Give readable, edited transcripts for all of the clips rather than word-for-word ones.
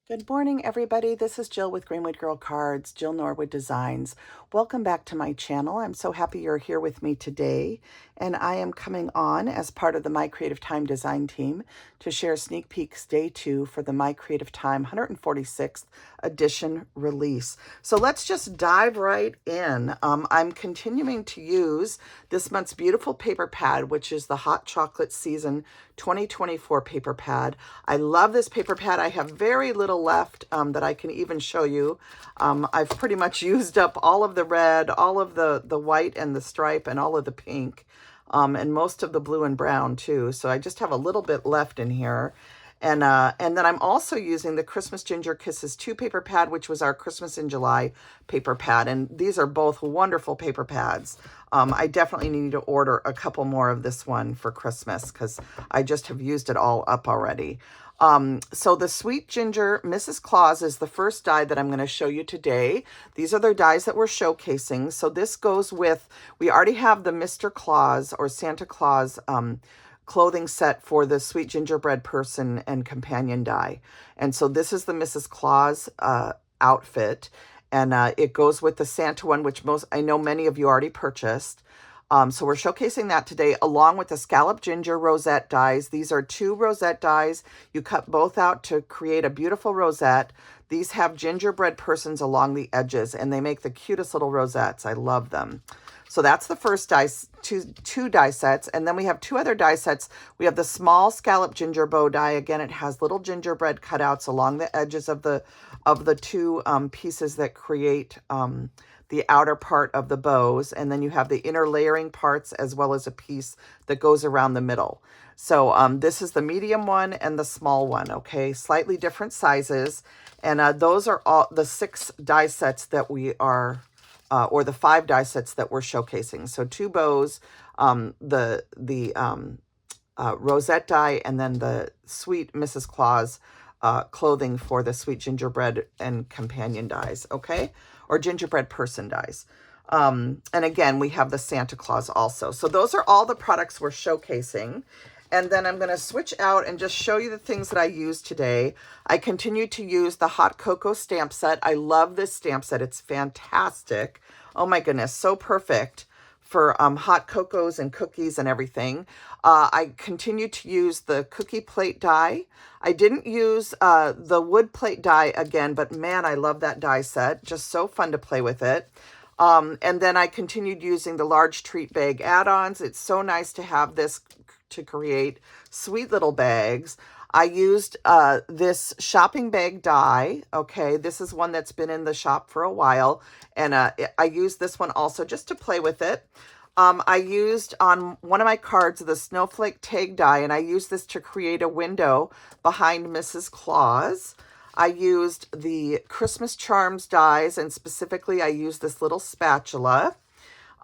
Good morning, everybody. This is Jill with Greenwood Girl Cards, Jill Norwood Designs. Welcome back to my channel. I'm so happy you're here with me today, and I am coming on as part of the My Creative Time design team to share sneak peeks day 2 for the My Creative Time 146th edition release. So let's just dive right in. I'm continuing to use this month's beautiful paper pad, which is the Hot Chocolate Season 2024 paper pad. I love this paper pad. I have very little left that I can even show you. I've pretty much used up all of the red, all of the white and the stripe, and all of the pink, and most of the blue and brown too. So I just have a little bit left in here. And then I'm also using the Christmas Ginger Kisses 2 paper pad, which was our Christmas in July paper pad. And these are both wonderful paper pads. I definitely need to order a couple more of this one for Christmas because I just have used it all up already. So the Sweet Ginger Mrs. Claus is the first die that I'm going to show you today. These are the dies that we're showcasing. So this goes with, we already have the Mr. Claus or Santa Claus clothing set for the Sweet Gingerbread Person and Companion die. And so this is the Mrs. Claus outfit. And it goes with the Santa one, which I know many of you already purchased. So we're showcasing that today along with the Scallop Ginger Rosette dies. These are 2 rosette dies. You cut both out to create a beautiful rosette. These have gingerbread persons along the edges, and they make the cutest little rosettes. I love them. So that's the first die, two die sets. And then we have 2 other die sets. We have the small Scallop Ginger Bow die. Again, it has little gingerbread cutouts along the edges of the 2 pieces that create the outer part of the bows. And then you have the inner layering parts as well as a piece that goes around the middle. So this is the medium one and the small one, okay? Slightly different sizes. And those are all the 6 die sets that we are or the 5 die sets that we're showcasing. So 2 bows, the rosette die, and then the Sweet Mrs. Claus clothing for the Sweet Gingerbread and Companion dies, okay? Or Gingerbread Person dies. And again, we have the Santa Claus also. So those are all the products we're showcasing. And then I'm going to switch out and just show you the things that I used today. I continue to use the Hot Cocoa stamp set. I love this stamp set. It's fantastic. Oh my goodness, so perfect for hot cocos and cookies and everything. I continue to use the cookie plate die. I didn't use the wood plate die again, but man, I love that die set. Just so fun to play with it. And then I continued using the large treat bag add-ons. It's so nice to have this to create sweet little bags. I used this shopping bag die. Okay, this is one that's been in the shop for a while. And I used this one also just to play with it. I used on one of my cards the snowflake tag die, and I used this to create a window behind Mrs. Claus. I used the Christmas charms dies, and specifically I used this little spatula.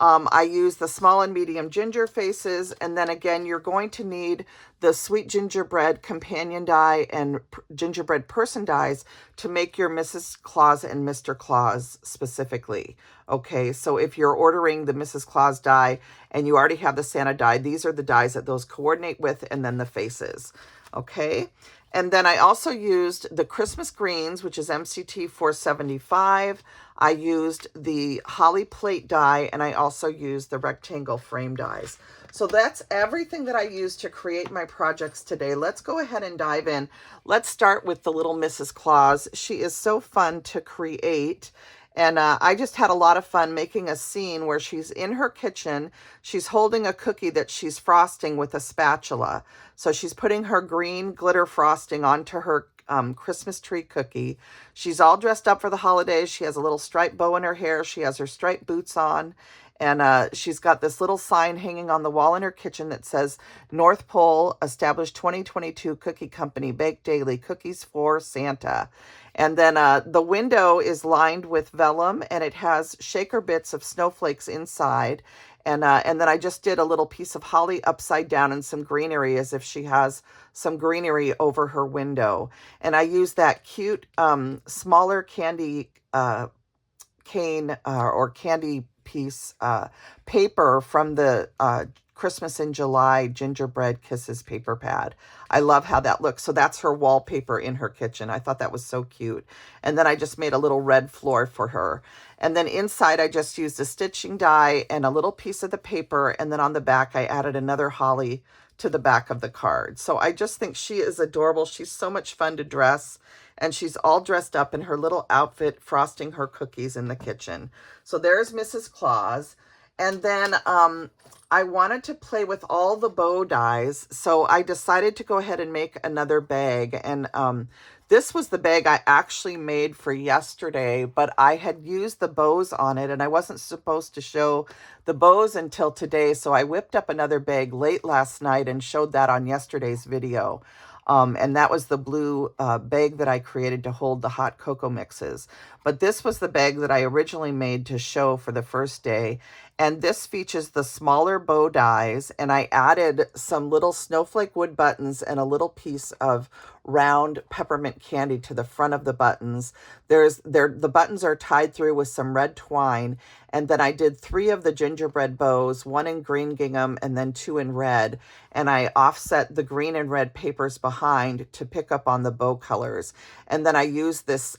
I use the small and medium ginger faces, and then again, you're going to need the Sweet Gingerbread Companion die and Gingerbread Person dies to make your Mrs. Claus and Mr. Claus specifically. Okay, so if you're ordering the Mrs. Claus die and you already have the Santa die, these are the dies that those coordinate with, and then the faces. Okay, and then I also used the Christmas Greens, which is MCT 475. I used the Holly Plate die, and I also used the Rectangle Frame dies. So that's everything that I used to create my projects today. Let's go ahead and dive in. Let's start with the little Mrs. Claus. She is so fun to create. And I just had a lot of fun making a scene where she's in her kitchen. She's holding a cookie that she's frosting with a spatula. So she's putting her green glitter frosting onto her Christmas tree cookie. She's all dressed up for the holidays. She has a little striped bow in her hair. She has her striped boots on. And she's got this little sign hanging on the wall in her kitchen that says, North Pole, established 2022 Cookie Company, bake daily, cookies for Santa. And then the window is lined with vellum, and it has shaker bits of snowflakes inside. And then I just did a little piece of holly upside down and some greenery as if she has some greenery over her window. And I used that cute smaller candy cane or candy piece paper from the Christmas in July Gingerbread Kisses paper pad. I love how that looks. So that's her wallpaper in her kitchen. I thought that was so cute. And then I just made a little red floor for her. And then inside I just used a stitching die and a little piece of the paper. And then on the back I added another holly to the back of the card. So I just think she is adorable. She's so much fun to dress. And she's all dressed up in her little outfit, frosting her cookies in the kitchen. So there's Mrs. Claus. And then I wanted to play with all the bow dies, so I decided to go ahead and make another bag. And this was the bag I actually made for yesterday, but I had used the bows on it, and I wasn't supposed to show the bows until today, so I whipped up another bag late last night and showed that on yesterday's video. And that was the blue bag that I created to hold the hot cocoa mixes. But this was the bag that I originally made to show for the first day. And this features the smaller bow dies. And I added some little snowflake wood buttons and a little piece of round peppermint candy to the front of the buttons. The buttons are tied through with some red twine. And then I did 3 of the gingerbread bows, 1 in green gingham and then 2 in red. And I offset the green and red papers behind to pick up on the bow colors. And then I used this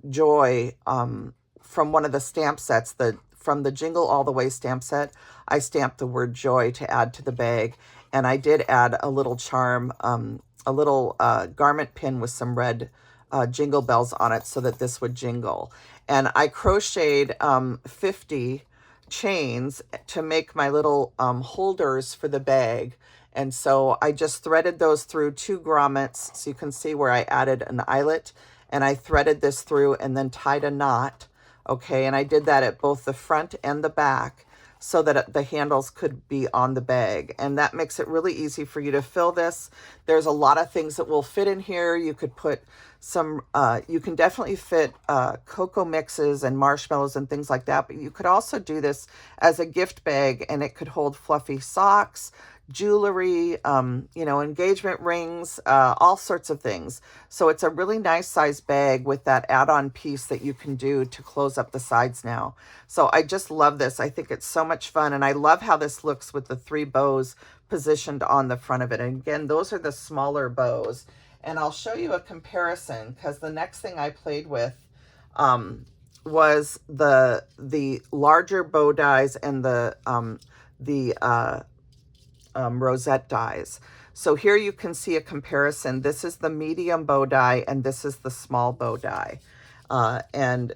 Joy from one of the stamp sets, from the Jingle All the Way stamp set. I stamped the word joy to add to the bag. And I did add a little charm, a little garment pin with some red jingle bells on it so that this would jingle. And I crocheted 50 chains to make my little holders for the bag. And so I just threaded those through 2 grommets. So you can see where I added an eyelet, and I threaded this through and then tied a knot. Okay, and I did that at both the front and the back so that the handles could be on the bag. And that makes it really easy for you to fill this. There's a lot of things that will fit in here. You could put some, you can definitely fit cocoa mixes and marshmallows and things like that. But you could also do this as a gift bag, and it could hold fluffy socks, jewelry, engagement rings, all sorts of things. So it's a really nice size bag with that add-on piece that you can do to close up the sides now. So I just love this. I think it's so much fun. And I love how this looks with the 3 bows positioned on the front of it. And again, those are the smaller bows. And I'll show you a comparison, because the next thing I played with was the larger bow dies and the rosette dies. So here you can see a comparison. This is the medium bow die and this is the small bow die. And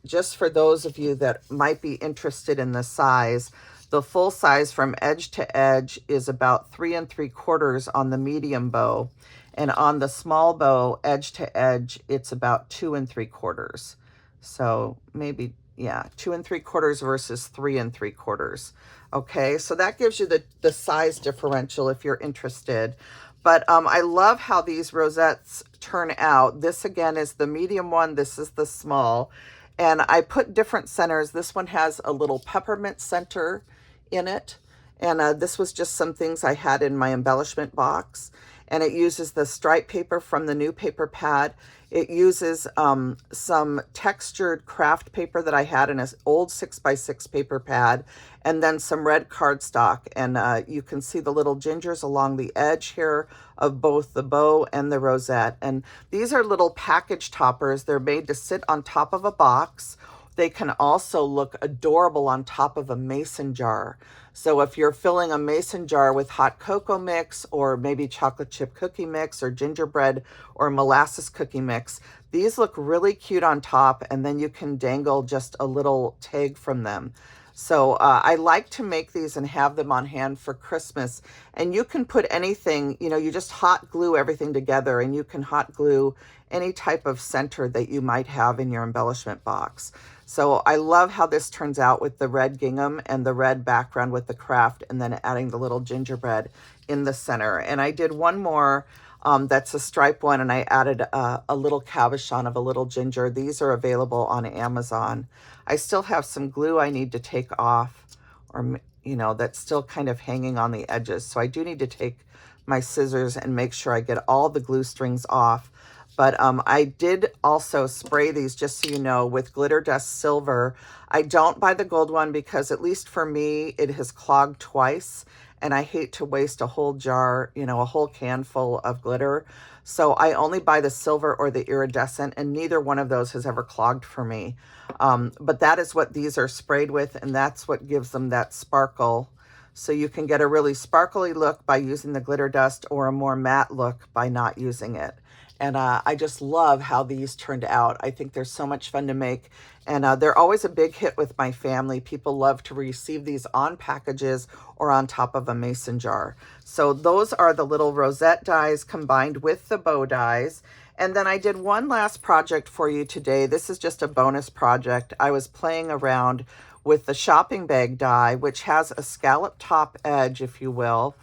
just for those of you that might be interested in the size, the full size from edge to edge is about 3 3/4 on the medium bow. And on the small bow, edge to edge, it's about 2 3/4. So maybe, yeah, 2 3/4 versus 3 3/4. Okay, so that gives you the size differential if you're interested. But I love how these rosettes turn out. This again is the medium one. This is the small. And I put different centers. This one has a little peppermint center in it. And this was just some things I had in my embellishment box. And it uses the stripe paper from the new paper pad. It uses some textured craft paper that I had in an old 6x6 paper pad, and then some red cardstock. And you can see the little gingers along the edge here of both the bow and the rosette. And these are little package toppers. They're made to sit on top of a box. They can also look adorable on top of a mason jar. So if you're filling a mason jar with hot cocoa mix, or maybe chocolate chip cookie mix, or gingerbread or molasses cookie mix, these look really cute on top, and then you can dangle just a little tag from them. So I like to make these and have them on hand for Christmas. And you can put anything, you just hot glue everything together, and you can hot glue any type of center that you might have in your embellishment box. So I love how this turns out with the red gingham and the red background with the craft, and then adding the little gingerbread in the center. And I did one more that's a stripe one, and I added a little cabochon of a little ginger. These are available on Amazon. I still have some glue I need to take off, or that's still kind of hanging on the edges. So I do need to take my scissors and make sure I get all the glue strings off. But I did also spray these, just so you know, with glitter dust silver. I don't buy the gold one because, at least for me, it has clogged twice. and I hate to waste a whole jar, you know, a whole can full of glitter. So I only buy the silver or the iridescent, and neither one of those has ever clogged for me. But that is what these are sprayed with, and that's what gives them that sparkle. So you can get a really sparkly look by using the glitter dust, or a more matte look by not using it. And I just love how these turned out. I think they're so much fun to make. And they're always a big hit with my family. People love to receive these on packages or on top of a mason jar. So those are the little rosette dies combined with the bow dies. And then I did one last project for you today. This is just a bonus project. I was playing around with the shopping bag die, which has a scallop top edge, if you will.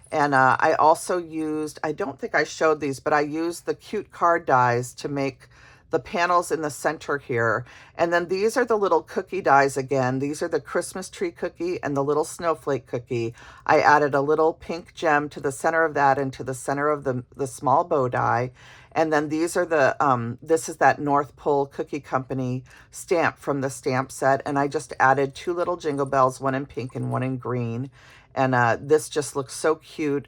And I also used, I don't think I showed these, but I used the cute card dies to make the panels in the center here. And then these are the little cookie dies again. These are the Christmas tree cookie and the little snowflake cookie. I added a little pink gem to the center of that and to the center of the small bow die. And then these are the, this is that North Pole Cookie Company stamp from the stamp set. And I just added 2 little jingle bells, one in pink and one in green. And this just looks so cute.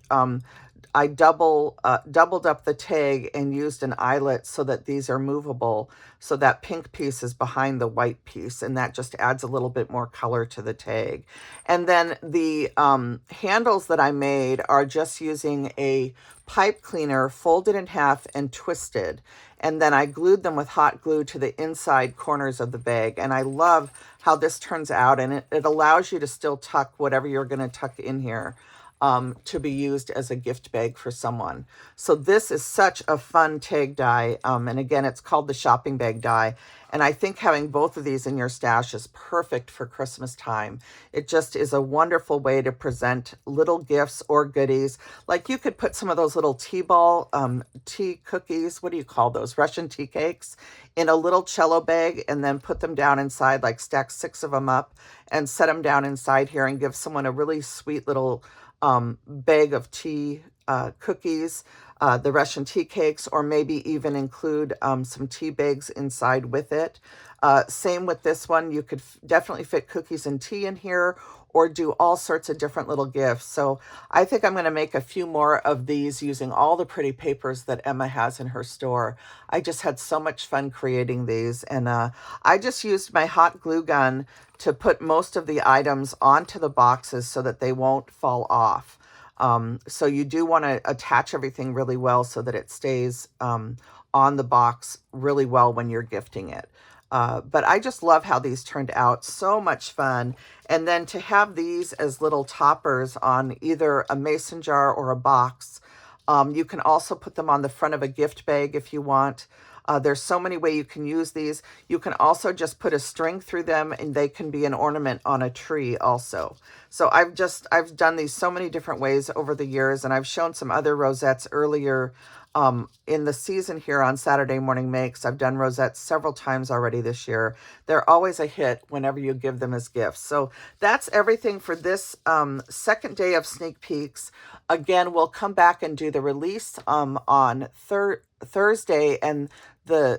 I doubled up the tag and used an eyelet so that these are movable. So that pink piece is behind the white piece, and that just adds a little bit more color to the tag. And then the handles that I made are just using a pipe cleaner, folded in half and twisted. And then I glued them with hot glue to the inside corners of the bag. And I love how this turns out, and it allows you to still tuck whatever you're going to tuck in here. To be used as a gift bag for someone. So this is such a fun tag die. And again, it's called the shopping bag die. And I think having both of these in your stash is perfect for Christmas time. It just is a wonderful way to present little gifts or goodies. Like you could put some of those little tea cookies, what do you call those? Russian tea cakes, in a little cello bag, and then put them down inside, like stack 6 of them up and set them down inside here, and give someone a really sweet little bag of tea cookies, the Russian tea cakes, or maybe even include some tea bags inside with it. Same with this one. You could definitely fit cookies and tea in here, or do all sorts of different little gifts. So I think I'm going to make a few more of these using all the pretty papers that Emma has in her store. I just had so much fun creating these, and I just used my hot glue gun to put most of the items onto the boxes so that they won't fall off. So you do want to attach everything really well so that it stays on the box really well when you're gifting it. But I just love how these turned out. So much fun. And then to have these as little toppers on either a mason jar or a box. You can also put them on the front of a gift bag if you want. There's so many ways you can use these. You can also just put a string through them, and they can be an ornament on a tree also. So I've done these so many different ways over the years, and I've shown some other rosettes earlier in the season here on Saturday Morning Makes. I've done rosettes several times already this year. They're always a hit whenever you give them as gifts. So that's everything for this second day of sneak peeks. Again, we'll come back and do the release on Thursday, and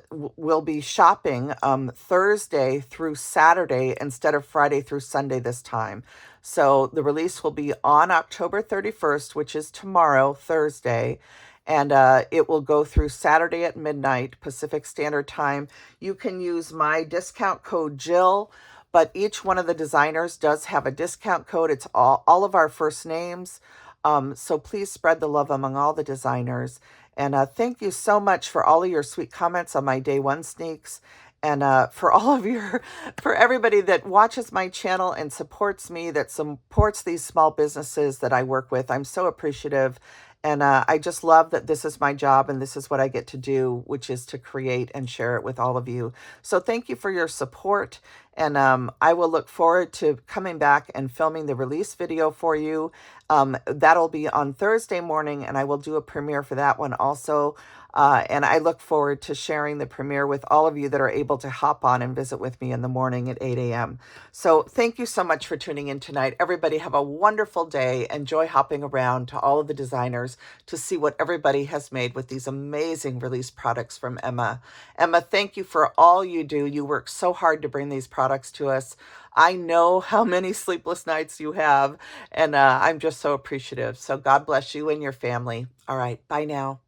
we'll be shopping Thursday through Saturday instead of Friday through Sunday this time. So the release will be on October 31st, which is tomorrow, Thursday. And it will go through Saturday at midnight Pacific Standard Time. You can use my discount code Jill, but each one of the designers does have a discount code. It's all of our first names. So please spread the love among all the designers. And thank you so much for all of your sweet comments on my day one sneaks. And for everybody that watches my channel and supports me, that supports these small businesses that I work with. I'm so appreciative. And I just love that this is my job and this is what I get to do, which is to create and share it with all of you. So thank you for your support. And I will look forward to coming back and filming the release video for you. That'll be on Thursday morning, and I will do a premiere for that one also. And I look forward to sharing the premiere with all of you that are able to hop on and visit with me in the morning at 8 a.m. So thank you so much for tuning in tonight. Everybody have a wonderful day. Enjoy hopping around to all of the designers to see what everybody has made with these amazing release products from Emma. Emma, thank you for all you do. You work so hard to bring these products to us. I know how many sleepless nights you have, and I'm just so appreciative. So God bless you and your family. All right, bye now.